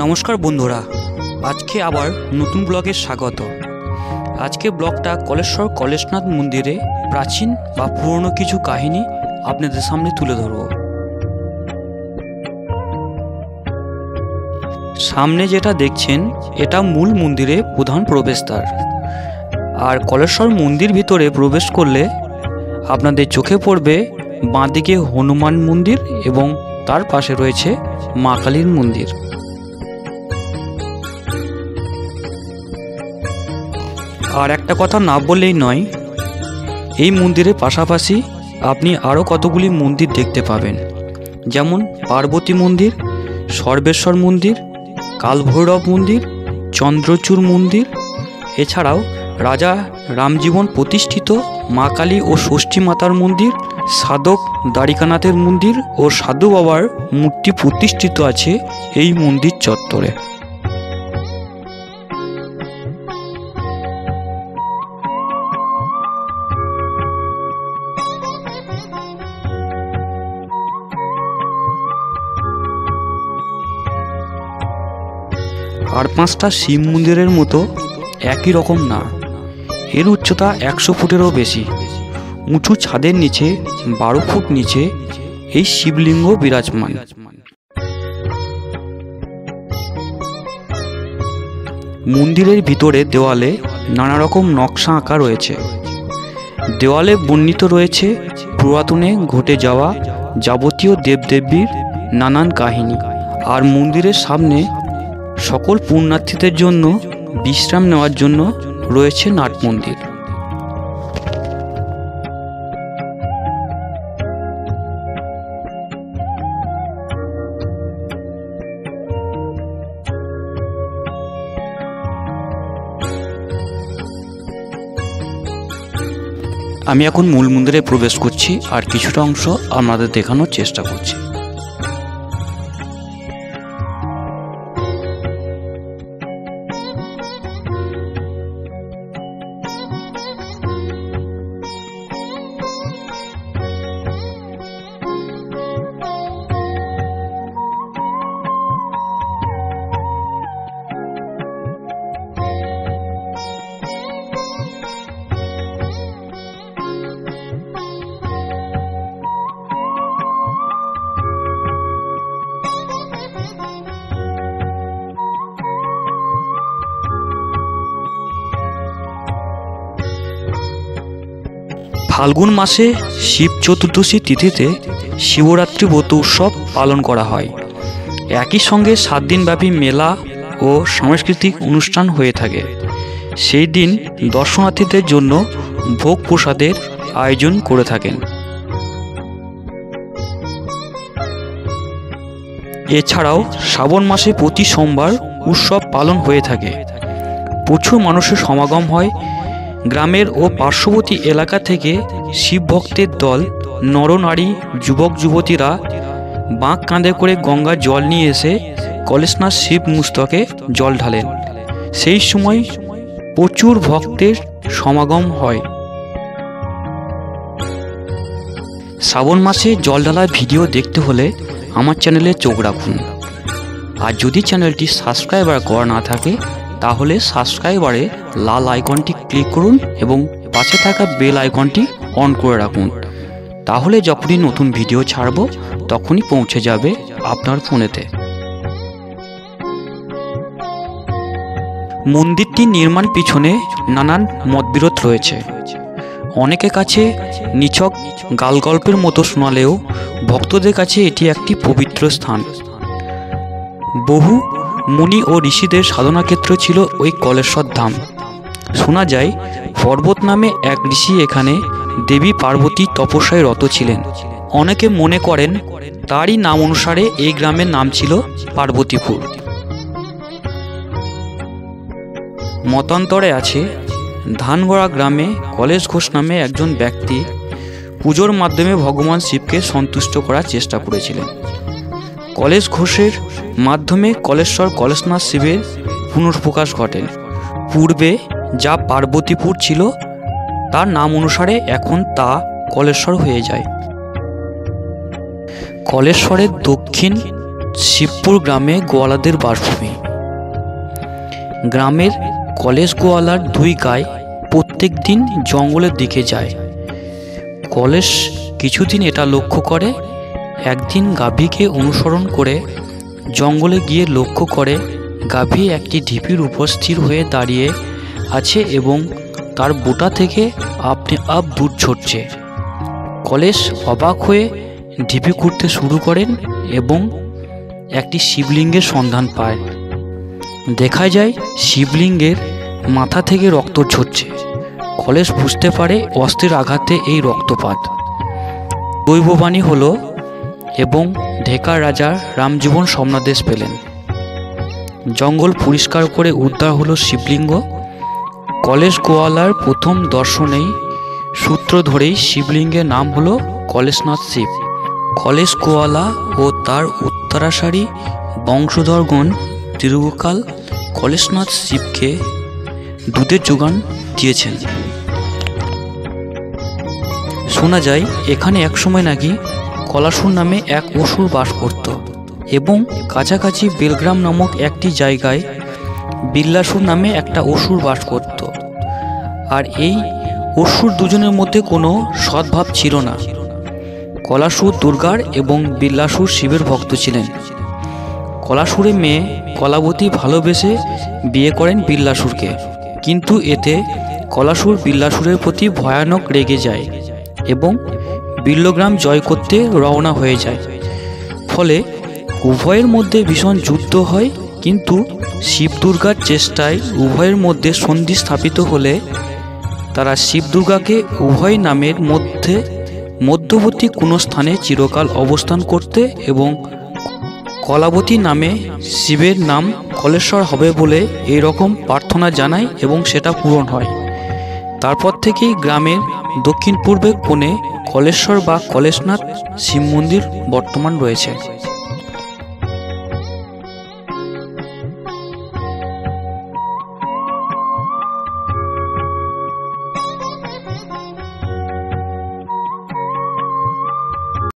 নমস্কার বন্ধুরা, আজকে আবার নতুন ব্লগে স্বাগত। আজকে ব্লগটা কলেশ্বর কলেশনাথ মন্দিরে প্রাচীন বা পুরনো কিছু কাহিনী আপনাদের সামনে তুলে ধরব। সামনে যেটা দেখছেন এটা মূল মন্দিরে প্রধান প্রবেশদ্বার। আর কলেশ্বর মন্দির ভিতরে প্রবেশ করলে আপনাদের চোখে পড়বে বাঁদিকে হনুমান মন্দির এবং তার পাশে রয়েছে মা কালীর মন্দির। আর একটা কথা না বললেই নয়, এই মন্দিরের পাশাপাশি আপনি আরও কতগুলি মন্দির দেখতে পাবেন, যেমন পার্বতী মন্দির, সর্বেশ্বর মন্দির, কালভৈরব মন্দির, চন্দ্রচূড় মন্দির। এছাড়াও রাজা রামজীবন প্রতিষ্ঠিত মা কালী ও ষষ্ঠী মাতার মন্দির, সাধক দ্বারিকানাথের মন্দির ও সাধু বাবার মূর্তি প্রতিষ্ঠিত আছে এই মন্দির চত্বরে। আর পাঁচটা শিব মন্দিরের মতো একই রকম না, এর উচ্চতা 100 ফুটেরও বেশি। উঁচু ছাদের নিচে 12 ফুট নিচে এই শিবলিঙ্গ বিরাজমান। মন্দিরের ভিতরে দেওয়ালে নানা রকম নকশা আঁকা রয়েছে। দেওয়ালে বর্ণিত রয়েছে পুরাতনে ঘটে যাওয়া যাবতীয় দেবদেবীর নানান কাহিনী। আর মন্দিরের সামনে সকল পুণ্যার্থীদের জন্য বিশ্রাম নেওয়ার জন্য রয়েছে নাট মন্দির। আমি এখন মূল মন্দিরে প্রবেশ করছি আর কিছুটা অংশ আপনাদের দেখানোর চেষ্টা করছি। ফাল্গুন মাসে শিব চতুর্দশী তিথিতে শিবরাত্রি ব্রত উৎসব পালন করা হয়। একই সঙ্গে 7 দিনব্যাপী মেলা ও সাংস্কৃতিক অনুষ্ঠান হয়ে থাকে। সেই দিন দর্শনার্থীদের জন্য ভোগ প্রসাদের আয়োজন করে থাকেন। এছাড়াও শ্রাবণ মাসে প্রতি সোমবার উৎসব পালন হয়ে থাকে। প্রচুর মানুষের সমাগম হয়। গ্রামের ও পার্শ্ববর্তী এলাকা থেকে শিব ভক্তের দল, নরনারী, যুবক যুবতীরা বাঁক কাঁধে করে গঙ্গার জল নিয়ে এসে কলেশনাথ শিব মস্তকে জল ঢালেন। সেই সময় প্রচুর ভক্তের সমাগম হয়। শ্রাবণ মাসে জল ঢালার ভিডিও দেখতে হলে আমার চ্যানেলে চোখ রাখুন। আর যদি চ্যানেলটি সাবস্ক্রাইবার করা না থাকে তাহলে সাবস্ক্রাইবারে লাল আইকনটি ক্লিক করুন এবং পাশে থাকা বেল আইকনটি অন করে রাখুন। তাহলে যখনই নতুন ভিডিও ছাড়ব তখনই পৌঁছে যাবে আপনার ফোনেতে। মন্দিরটি নির্মাণ পিছনে নানান মতবিরোধ রয়েছে। অনেকের কাছে নিছক গালগল্পের মতো শোনালেও ভক্তদের কাছে এটি একটি পবিত্র স্থান। বহু মুনি ও ঋষিদের সাধনা ক্ষেত্র ছিল ওই কলেশ্বর ধাম। শোনা যায় পর্বত নামে এক ঋষি এখানে দেবী পার্বতী তপস্যায় রত ছিলেন। অনেকে মনে করেন তারই নাম অনুসারে এই গ্রামের নাম ছিল পার্বতীপুর। মতান্তরে আছে ধানগড়া গ্রামে কলেশ ঘোষ নামে একজন ব্যক্তি পুজোর মাধ্যমে ভগবান শিবকে সন্তুষ্ট করার চেষ্টা করেছিলেন। কলেশ ঘোষের মাধ্যমে কলেশ্বর কলেশনাথ শিবের পুনঃপ্রকাশ ঘটে। পূর্বে যা পার্বতীপুর ছিল তার নাম অনুসারে এখন তা কলেশ্বর হয়ে যায়। কলেশ্বরের দক্ষিণ শিবপুর গ্রামে গোয়ালাদের বাসভূমি। গ্রামের কলেশ গোয়ালার দুই গাই প্রত্যেক দিন জঙ্গলের দিকে যায়। কলেশ কিছুদিন এটা লক্ষ্য করে। একদিন গাভীকে অনুসরণ করে জঙ্গলে গিয়ে লক্ষ্য করে গাভী একটি ঢিপির উপর স্থির হয়ে দাঁড়িয়ে আছে এবং তার বোঁটা থেকে আপনি আপ দুধ ঝরছে। কলেশ অবাক হয়ে ঢিপি খুঁড়তে শুরু করেন এবং একটি শিবলিঙ্গের সন্ধান পায়। দেখা যায় শিবলিঙ্গের মাথা থেকে রক্ত ঝরছে। কলেশ বুঝতে পারে অস্ত্রের আঘাতে এই রক্তপাত। দৈববাণী হলো এবং ঢেকার রাজা রামজীবন স্বপ্নাদেশ পেলেন। জঙ্গল পরিষ্কার করে উদ্ধার হলো শিবলিঙ্গ। কলেশ গোয়ালার প্রথম দর্শনেই সূত্র ধরেই শিবলিঙ্গের নাম হলো কলেশনাথ শিব। কলেশ গোয়ালা ও তার উত্তরাসারী বংশধরগণ দীর্ঘকাল কলেশনাথ শিবকে দুধের যোগান দিয়েছেন। শোনা যায় এখানে একসময় নাকি কলাসুর নামে এক অসুর বাস করত এবং কাছাকাছি বেলগ্রাম নামক একটি জায়গায় বিল্লাসুর নামে একটা অসুর বাস করত। আর এই অসুর দুজনের মধ্যে কোনো সদ্ভাব ছিল না। কলাসুর দুর্গার এবং বিল্লাসুর শিবের ভক্ত ছিলেন। কলাসুরের মেয়ে কলাবতী ভালোবেসে বিয়ে করেন বিল্লাসুরকে, কিন্তু এতে কলাসুর বিল্লাসুরের প্রতি ভয়ানক রেগে যায় এবং বিল্লগ্রাম জয় করতে রওনা হয়ে যায়। ফলে উভয়ের মধ্যে ভীষণ যুদ্ধ হয়, কিন্তু শিব দুর্গার চেষ্টায় উভয়ের মধ্যে সন্ধি স্থাপিত হলে তারা শিব দুর্গাকে উভয় নামের মধ্যবর্তী কোনো স্থানে চিরকাল অবস্থান করতে এবং কলাবতী নামে শিবের নাম কলেশ্বর হবে বলে এই রকম প্রার্থনা জানায় এবং সেটা পূরণ হয়। তারপর থেকেই গ্রামের দক্ষিণ পূর্বে কোণে কলেশ্বর বা কলেশনাথ শিব মন্দির বর্তমান রয়েছে।